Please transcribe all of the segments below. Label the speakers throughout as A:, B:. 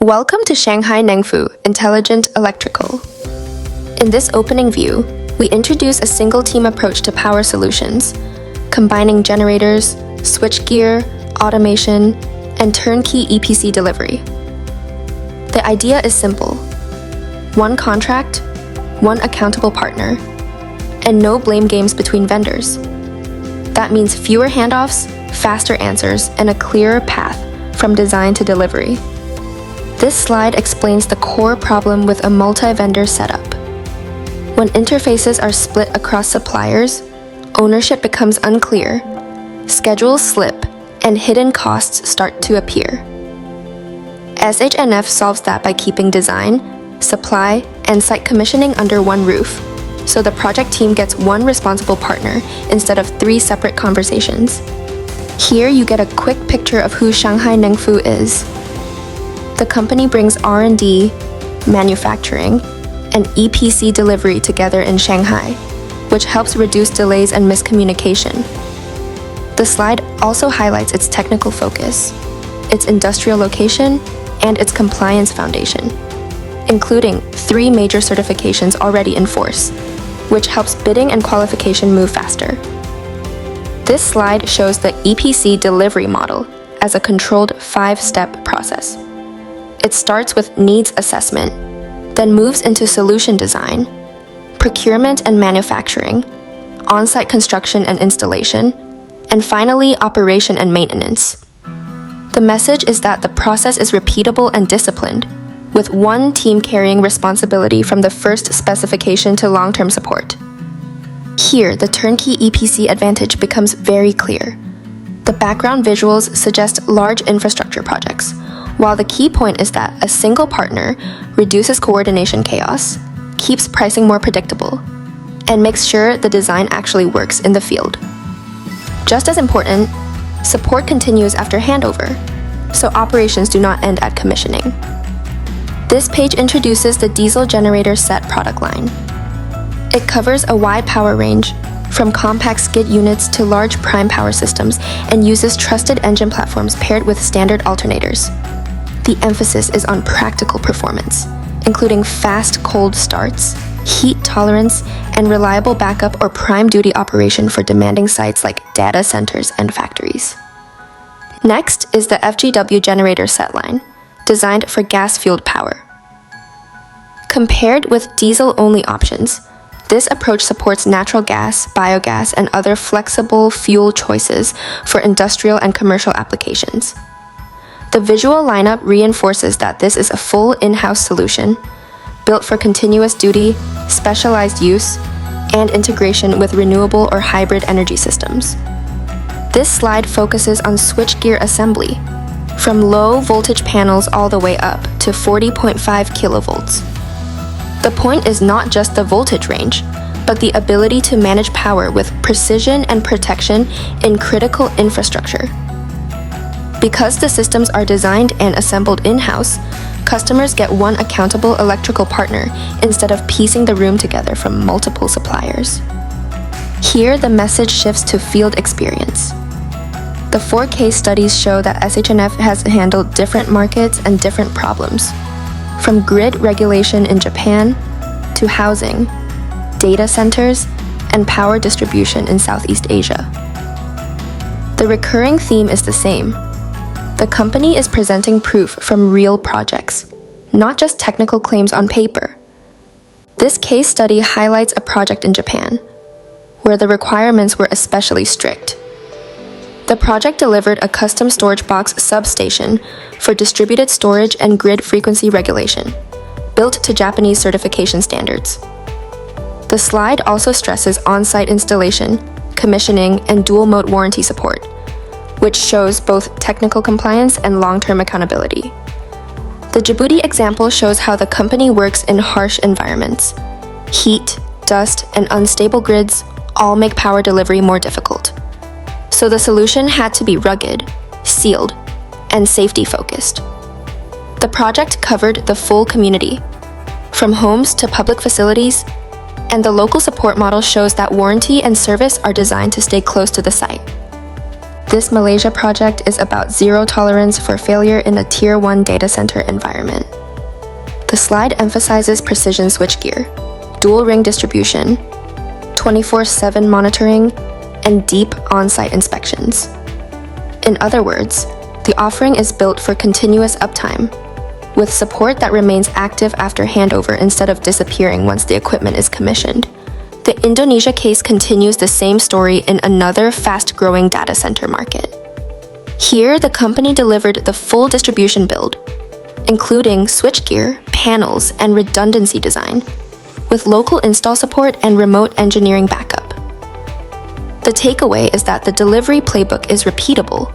A: Welcome to Shanghai Nengfu Intelligent Electrical. In this opening view, we introduce a single-team approach to power solutions, combining generators, switchgear, automation, and turnkey EPC delivery. The idea is simple: one contract, one accountable partner, and no blame games between vendors. That means fewer handoffs, faster answers, and a clearer path from design to delivery. This slide explains the core problem with a multi-vendor setup. When interfaces are split across suppliers, ownership becomes unclear, schedules slip, and hidden costs start to appear. SHNF solves that by keeping design, supply, and site commissioning under one roof, so the project team gets one responsible partner instead of 3 separate conversations. Here you get a quick picture of who Shanghai Nengfu is. The company brings R&D, manufacturing, and EPC delivery together in Shanghai, which helps reduce delays and miscommunication. The slide also highlights its technical focus, its industrial location, and its compliance foundation, including 3 major certifications already in force, which helps bidding and qualification move faster. This slide shows the EPC delivery model as a controlled 5-step process. It starts with needs assessment, then moves into solution design, procurement and manufacturing, on-site construction and installation, and finally operation and maintenance. The message is that the process is repeatable and disciplined, with one team carrying responsibility from the first specification to long-term support. Here, the turnkey EPC advantage becomes very clear. The background visuals suggest large infrastructure projects, while the key point is that a single partner reduces coordination chaos, keeps pricing more predictable, and makes sure the design actually works in the field. Just as important, support continues after handover, so operations do not end at commissioning. This page introduces the diesel generator set product line. It covers a wide power range, from compact skid units to large prime power systems, and uses trusted engine platforms paired with standard alternators. The emphasis is on practical performance, including fast cold starts, heat tolerance, and reliable backup or prime duty operation for demanding sites like data centers and factories. Next is the FGW generator set line, designed for gas-fueled power. Compared with diesel-only options, this approach supports natural gas, biogas, and other flexible fuel choices for industrial and commercial applications. The visual lineup reinforces that this is a full in-house solution, built for continuous duty, specialized use, and integration with renewable or hybrid energy systems. This slide focuses on switchgear assembly, from low voltage panels all the way up to 40.5 kilovolts. The point is not just the voltage range, but the ability to manage power with precision and protection in critical infrastructure. Because the systems are designed and assembled in-house, customers get one accountable electrical partner instead of piecing the room together from multiple suppliers. Here, the message shifts to field experience. The 4 case studies show that SHNF has handled different markets and different problems, from grid regulation in Japan to housing, data centers, and power distribution in Southeast Asia. The recurring theme is the same. The company is presenting proof from real projects, not just technical claims on paper. This case study highlights a project in Japan, where the requirements were especially strict. The project delivered a custom storage box substation for distributed storage and grid frequency regulation, built to Japanese certification standards. The slide also stresses on-site installation, commissioning, and dual-mode warranty support, which shows both technical compliance and long-term accountability. The Djibouti example shows how the company works in harsh environments. Heat, dust, and unstable grids all make power delivery more difficult. So the solution had to be rugged, sealed, and safety-focused. The project covered the full community, from homes to public facilities, and the local support model shows that warranty and service are designed to stay close to the site. This Malaysia project is about zero tolerance for failure in a Tier 1 data center environment. The slide emphasizes precision switchgear, dual ring distribution, 24/7 monitoring, and deep on-site inspections. In other words, the offering is built for continuous uptime, with support that remains active after handover instead of disappearing once the equipment is commissioned. The Indonesia case continues the same story in another fast-growing data center market. Here, the company delivered the full distribution build, including switchgear, panels, and redundancy design, with local install support and remote engineering backup. The takeaway is that the delivery playbook is repeatable,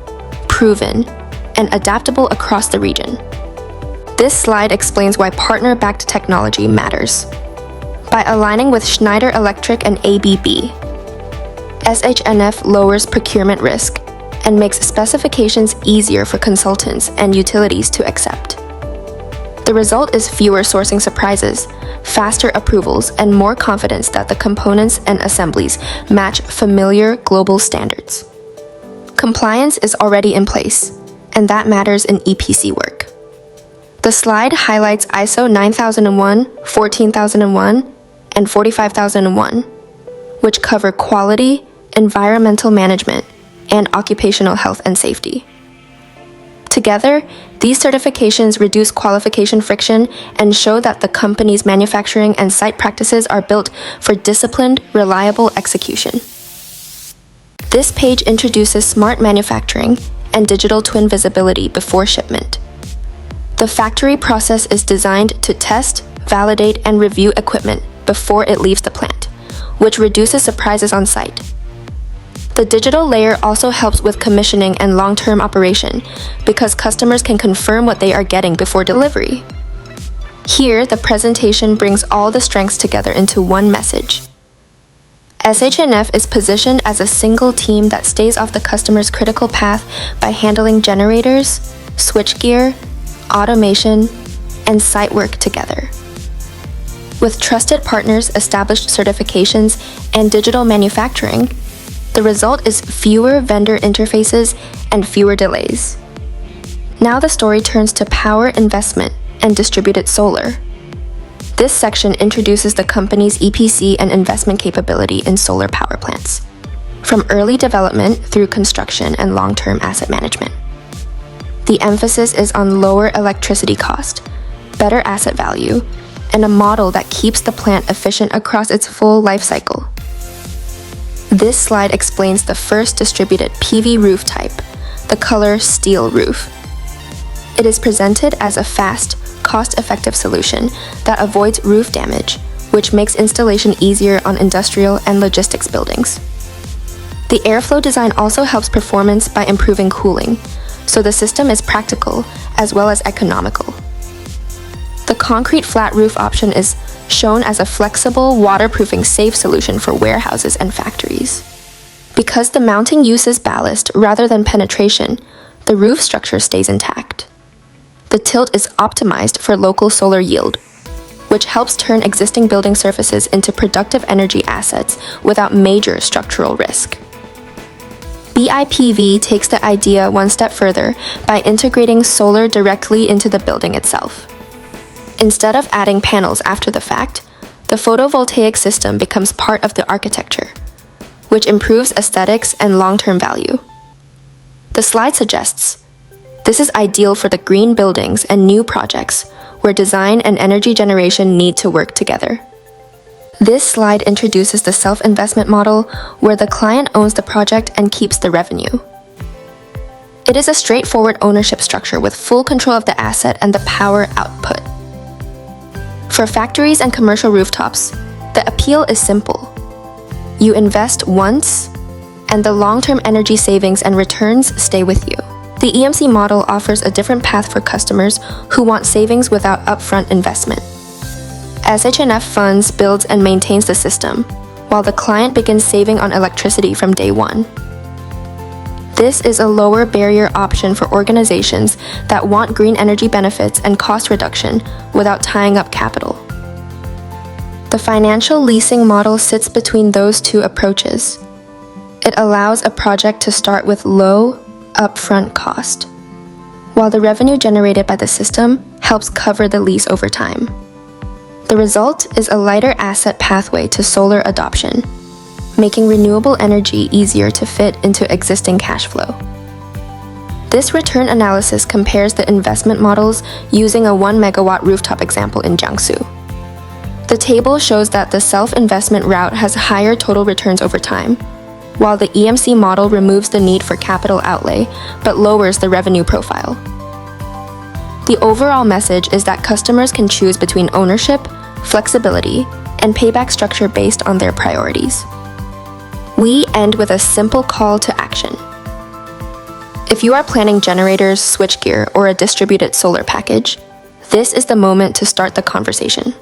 A: proven, and adaptable across the region. This slide explains why partner-backed technology matters. By aligning with Schneider Electric and ABB, SHNF lowers procurement risk and makes specifications easier for consultants and utilities to accept. The result is fewer sourcing surprises, faster approvals, and more confidence that the components and assemblies match familiar global standards. Compliance is already in place, and that matters in EPC work. The slide highlights ISO 9001, 14001, and 45001, which cover quality, environmental management, and occupational health and safety. Together, these certifications reduce qualification friction and show that the company's manufacturing and site practices are built for disciplined, reliable execution. This page introduces smart manufacturing and digital twin visibility before shipment. The factory process is designed to test, validate, and review equipment before it leaves the plant, which reduces surprises on site. The digital layer also helps with commissioning and long-term operation because customers can confirm what they are getting before delivery. Here, the presentation brings all the strengths together into one message. SHNF is positioned as a single team that stays off the customer's critical path by handling generators, switchgear, automation, and site work together. With trusted partners, established certifications, and digital manufacturing, the result is fewer vendor interfaces and fewer delays. Now the story turns to power investment and distributed solar. This section introduces the company's EPC and investment capability in solar power plants, from early development through construction and long-term asset management. The emphasis is on lower electricity cost, better asset value, and a model that keeps the plant efficient across its full life cycle. This slide explains the first distributed PV roof type, the color steel roof. It is presented as a fast, cost-effective solution that avoids roof damage, which makes installation easier on industrial and logistics buildings. The airflow design also helps performance by improving cooling, so the system is practical as well as economical. The concrete flat roof option is shown as a flexible, waterproofing safe solution for warehouses and factories. Because the mounting uses ballast rather than penetration, the roof structure stays intact. The tilt is optimized for local solar yield, which helps turn existing building surfaces into productive energy assets without major structural risk. BIPV takes the idea one step further by integrating solar directly into the building itself. Instead of adding panels after the fact, the photovoltaic system becomes part of the architecture, which improves aesthetics and long-term value. The slide suggests this is ideal for the green buildings and new projects where design and energy generation need to work together. This slide introduces the self-investment model where the client owns the project and keeps the revenue. It is a straightforward ownership structure with full control of the asset and the power output. For factories and commercial rooftops, the appeal is simple. You invest once, and the long-term energy savings and returns stay with you. The EMC model offers a different path for customers who want savings without upfront investment. SHNF funds, builds, and maintains the system, while the client begins saving on electricity from day one. This is a lower barrier option for organizations that want green energy benefits and cost reduction without tying up capital. The financial leasing model sits between those two approaches. It allows a project to start with low, upfront cost, while the revenue generated by the system helps cover the lease over time. The result is a lighter asset pathway to solar adoption, making renewable energy easier to fit into existing cash flow. This return analysis compares the investment models using a 1 megawatt rooftop example in Jiangsu. The table shows that the self-investment route has higher total returns over time, while the EMC model removes the need for capital outlay but lowers the revenue profile. The overall message is that customers can choose between ownership, flexibility, and payback structure based on their priorities. We end with a simple call to action. If you are planning generators, switchgear, or a distributed solar package, this is the moment to start the conversation.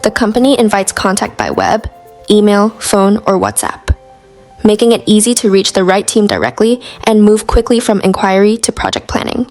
A: The company invites contact by web, email, phone, or WhatsApp, making it easy to reach the right team directly and move quickly from inquiry to project planning.